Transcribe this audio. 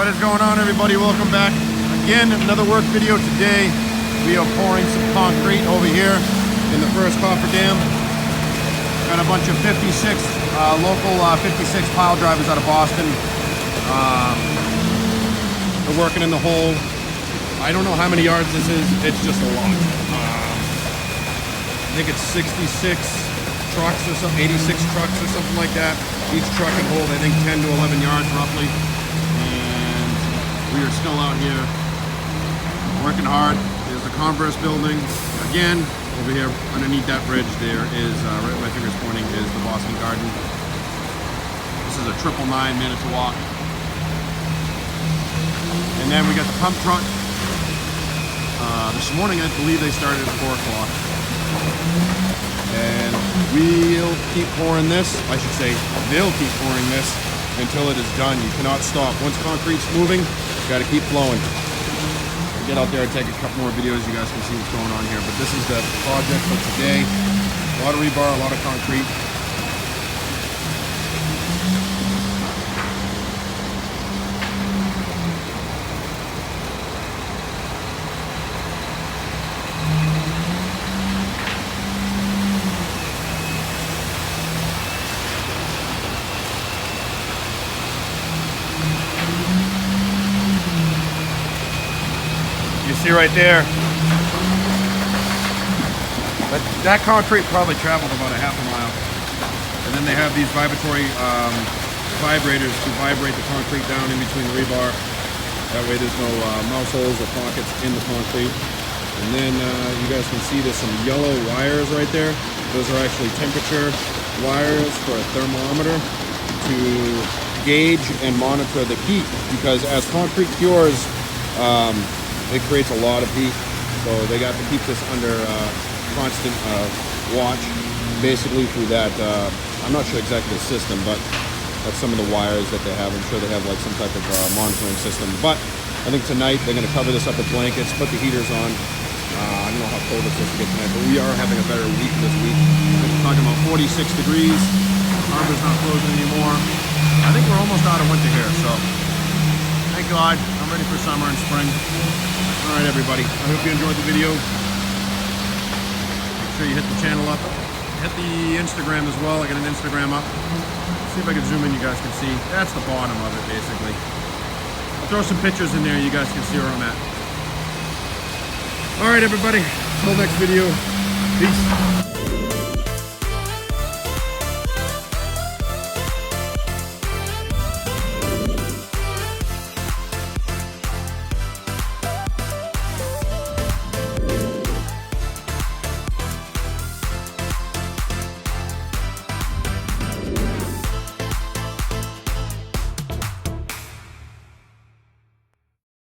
What is going on, everybody? Welcome back. Again, another work video today. We are pouring some concrete over here in the first cofferdam. Got a bunch of 56 pile drivers out of Boston. They're working in the hole. I don't know how many yards this is. It's just a lot. I think it's 66 trucks or something, 86 trucks or something like that. Each truck can hold, I think, 10 to 11 yards roughly. And we are still out here working hard. There's the Converse building. Again, over here underneath that bridge there is, right where my finger's pointing, is the Boston Garden. This is a 999 Manitowoc. And then we got the pump truck. This morning I believe they started at 4 o'clock. And we'll keep pouring this. I should say they'll keep pouring this until it is done. You cannot stop. Once concrete's moving, you got to keep flowing. I'll get out there and take a couple more videos. You guys can see what's going on here. But this is the project for today. A lot of rebar, a lot of concrete. You see right there, that concrete probably traveled about a half a mile. And then they have these vibratory vibrators to vibrate the concrete down in between the rebar. That way there's no mouse holes or pockets in the concrete. And then you guys can see there's some yellow wires right there. Those are actually temperature wires for a thermometer to gauge and monitor the heat, because as concrete cures, it creates a lot of heat, so they got to keep this under constant watch, basically through that. I'm not sure exactly the system, but that's some of the wires that they have. I'm sure they have like some type of monitoring system. But I think tonight they're going to cover this up with blankets, put the heaters on. I don't know how cold it's supposed to get tonight, but we are having a better week this week. We're talking about 46 degrees. Harbor's not closing anymore. I think we're almost out of winter here, so thank God. I'm ready for summer and spring. All right, everybody. I hope you enjoyed the video. Make sure you hit the channel up. Hit the Instagram as well. I got an Instagram up. See if I can zoom in. You guys can see. That's the bottom of it, basically. I'll throw some pictures in there. You guys can see where I'm at. All right, everybody. Till next video. Peace.